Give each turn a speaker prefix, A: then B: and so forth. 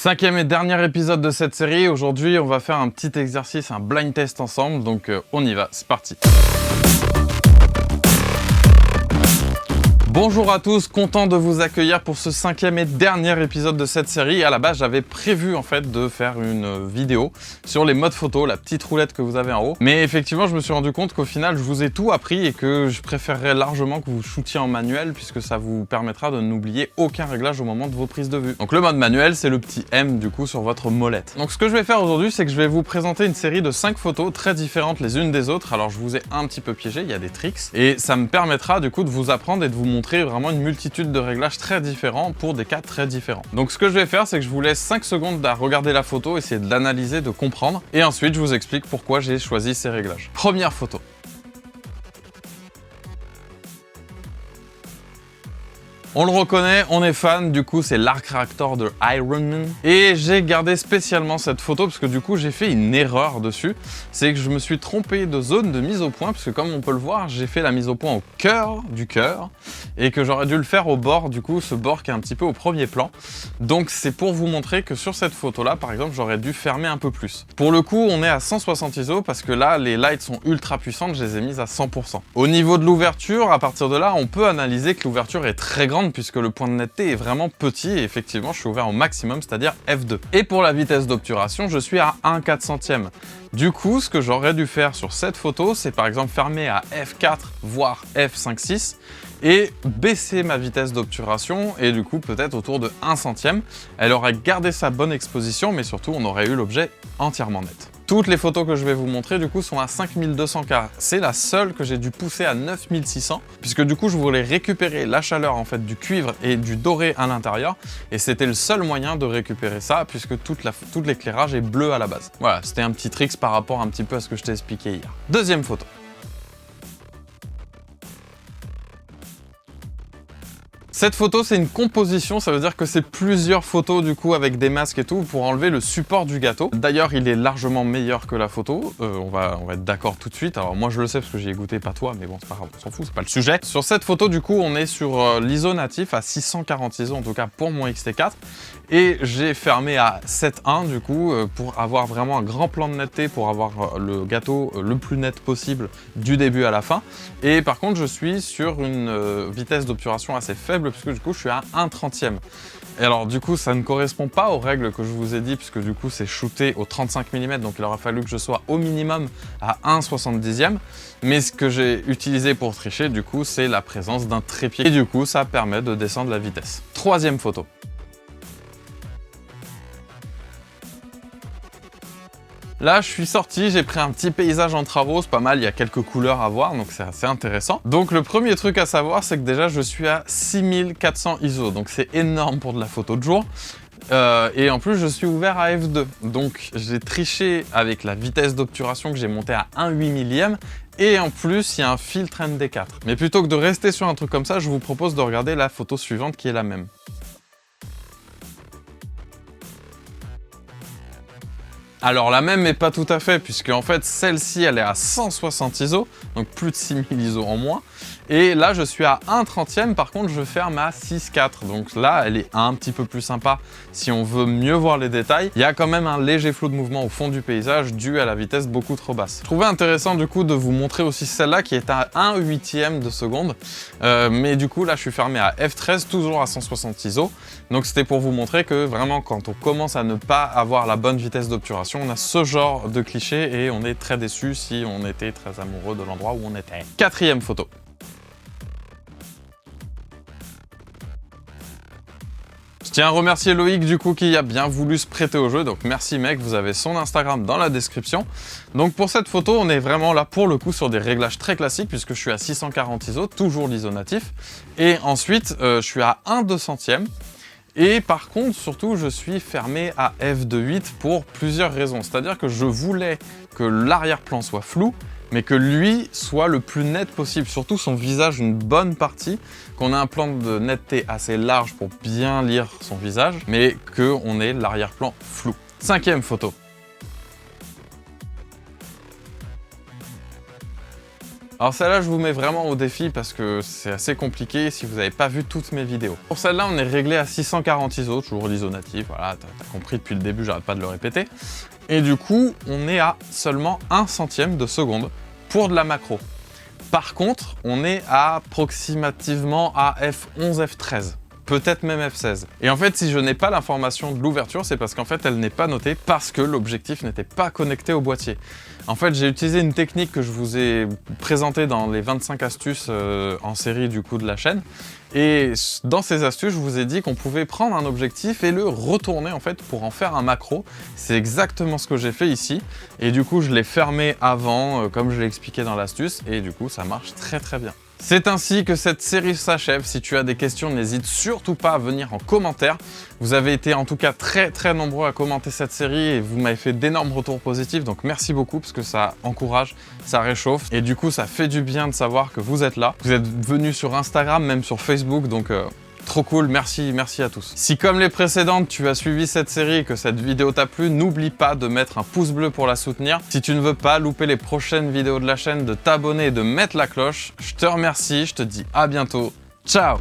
A: Cinquième et dernier épisode de cette série. Aujourd'hui, on va faire un petit exercice, un blind test ensemble. Donc, on y va, c'est parti. Bonjour à tous, content de vous accueillir pour ce cinquième et dernier épisode de cette série. À la base, j'avais prévu en fait de faire une vidéo sur les modes photo, la petite roulette que vous avez en haut. Mais effectivement, je me suis rendu compte qu'au final, je vous ai tout appris et que je préférerais largement que vous shootiez en manuel puisque ça vous permettra de n'oublier aucun réglage au moment de vos prises de vue. Donc le mode manuel, c'est le petit M du coup sur votre molette. Donc ce que je vais faire aujourd'hui, c'est que je vais vous présenter une série de 5 photos très différentes les unes des autres. Alors je vous ai un petit peu piégé, il y a des tricks et ça me permettra du coup de vous apprendre et de vous montrer vraiment une multitude de réglages très différents pour des cas très différents. Donc ce que je vais faire, c'est que je vous laisse 5 secondes à regarder la photo, essayer de l'analyser, de comprendre, et ensuite je vous explique pourquoi j'ai choisi ces réglages. Première photo. On le reconnaît, on est fan, du coup c'est l'Arc Reactor de Iron Man. Et j'ai gardé spécialement cette photo parce que du coup j'ai fait une erreur dessus. C'est que je me suis trompé de zone de mise au point, parce que comme on peut le voir, j'ai fait la mise au point au cœur du cœur et que j'aurais dû le faire au bord, du coup ce bord qui est un petit peu au premier plan. Donc c'est pour vous montrer que sur cette photo là, par exemple, j'aurais dû fermer un peu plus. Pour le coup, on est à 160 ISO parce que là les lights sont ultra puissantes, je les ai mises à 100%. Au niveau de l'ouverture, à partir de là, on peut analyser que l'ouverture est très grande puisque le point de netteté est vraiment petit et effectivement je suis ouvert au maximum, c'est-à-dire f2. Et pour la vitesse d'obturation, je suis à 1/400e. Du coup, ce que j'aurais dû faire sur cette photo, c'est par exemple fermer à f4 voire f5.6 et baisser ma vitesse d'obturation et du coup peut-être autour de 1/100e. Elle aurait gardé sa bonne exposition, mais surtout on aurait eu l'objet entièrement net. Toutes les photos que je vais vous montrer du coup sont à 5200K. C'est la seule que j'ai dû pousser à 9600 puisque du coup je voulais récupérer la chaleur en fait du cuivre et du doré à l'intérieur et c'était le seul moyen de récupérer ça puisque tout l'éclairage est bleu à la base. Voilà, c'était un petit trick par rapport un petit peu à ce que je t'ai expliqué hier. Deuxième photo. Cette photo, c'est une composition, ça veut dire que c'est plusieurs photos du coup avec des masques et tout pour enlever le support du gâteau. D'ailleurs, il est largement meilleur que la photo, on va être d'accord tout de suite. Alors moi je le sais parce que j'y ai goûté, pas toi, mais bon c'est pas grave, on s'en fout, c'est pas le sujet. Sur cette photo du coup, on est sur l'ISO natif à 640 ISO, en tout cas pour mon X-T4. Et j'ai fermé à 7.1 du coup pour avoir vraiment un grand plan de netteté, pour avoir le gâteau le plus net possible du début à la fin. Et par contre, je suis sur une vitesse d'obturation assez faible puisque du coup je suis à 1/30e. Et alors du coup ça ne correspond pas aux règles que je vous ai dit puisque du coup c'est shooté au 35 mm, donc il aura fallu que je sois au minimum à 1/70e. Mais ce que j'ai utilisé pour tricher du coup c'est la présence d'un trépied et du coup ça permet de descendre la vitesse. Troisième photo. Là, je suis sorti, j'ai pris un petit paysage en travaux, c'est pas mal, il y a quelques couleurs à voir, donc c'est assez intéressant. Donc le premier truc à savoir, c'est que déjà je suis à 6400 ISO, donc c'est énorme pour de la photo de jour. Et en plus, je suis ouvert à f2, donc j'ai triché avec la vitesse d'obturation que j'ai montée à 1/8 millième. Et en plus, il y a un filtre ND4. Mais plutôt que de rester sur un truc comme ça, je vous propose de regarder la photo suivante qui est la même. Alors la même mais pas tout à fait, puisque en fait celle-ci elle est à 160 ISO, donc plus de 6000 ISO en moins. Et là je suis à 1/30e, par contre je ferme à 6.4, donc là elle est un petit peu plus sympa si on veut mieux voir les détails. Il y a quand même un léger flou de mouvement au fond du paysage dû à la vitesse beaucoup trop basse. Je trouvais intéressant du coup de vous montrer aussi celle-là qui est à 1/8e de seconde, mais du coup là je suis fermé à f13, toujours à 160 ISO, donc c'était pour vous montrer que vraiment quand on commence à ne pas avoir la bonne vitesse d'obturation, on a ce genre de cliché et on est très déçu si on était très amoureux de l'endroit où on était. Quatrième photo. Je tiens à remercier Loïc du coup qui a bien voulu se prêter au jeu, donc merci mec, vous avez son Instagram dans la description. Donc pour cette photo, on est vraiment là pour le coup sur des réglages très classiques puisque je suis à 640 ISO, toujours l'ISO natif. Et ensuite, je suis à 1/200e. Et par contre, surtout, je suis fermé à f2.8 pour plusieurs raisons. C'est-à-dire que je voulais que l'arrière-plan soit flou, mais que lui soit le plus net possible. Surtout son visage, une bonne partie, qu'on ait un plan de netteté assez large pour bien lire son visage, mais qu'on ait l'arrière-plan flou. Cinquième photo. Alors celle-là, je vous mets vraiment au défi parce que c'est assez compliqué si vous n'avez pas vu toutes mes vidéos. Pour celle-là, on est réglé à 640 ISO, toujours l'ISO natif, voilà, t'as compris depuis le début, j'arrête pas de le répéter. Et du coup, on est à seulement 1 centième de seconde pour de la macro. Par contre, on est approximativement à f11, f13. Peut-être même f16. Et en fait, si je n'ai pas l'information de l'ouverture, c'est parce qu'en fait, elle n'est pas notée parce que l'objectif n'était pas connecté au boîtier. En fait, j'ai utilisé une technique que je vous ai présentée dans les 25 astuces en série du coup de la chaîne. Et dans ces astuces, je vous ai dit qu'on pouvait prendre un objectif et le retourner en fait pour en faire un macro. C'est exactement ce que j'ai fait ici. Et du coup, je l'ai fermé avant, comme je l'ai expliqué dans l'astuce. Et du coup, ça marche très très bien. C'est ainsi que cette série s'achève. Si tu as des questions, n'hésite surtout pas à venir en commentaire. Vous avez été en tout cas très très nombreux à commenter cette série et vous m'avez fait d'énormes retours positifs, donc merci beaucoup parce que ça encourage, ça réchauffe et du coup ça fait du bien de savoir que vous êtes là. Vous êtes venus sur Instagram, même sur Facebook, donc trop cool, merci à tous. Si comme les précédentes, tu as suivi cette série et que cette vidéo t'a plu, n'oublie pas de mettre un pouce bleu pour la soutenir. Si tu ne veux pas louper les prochaines vidéos de la chaîne, de t'abonner et de mettre la cloche. Je te remercie, je te dis à bientôt. Ciao!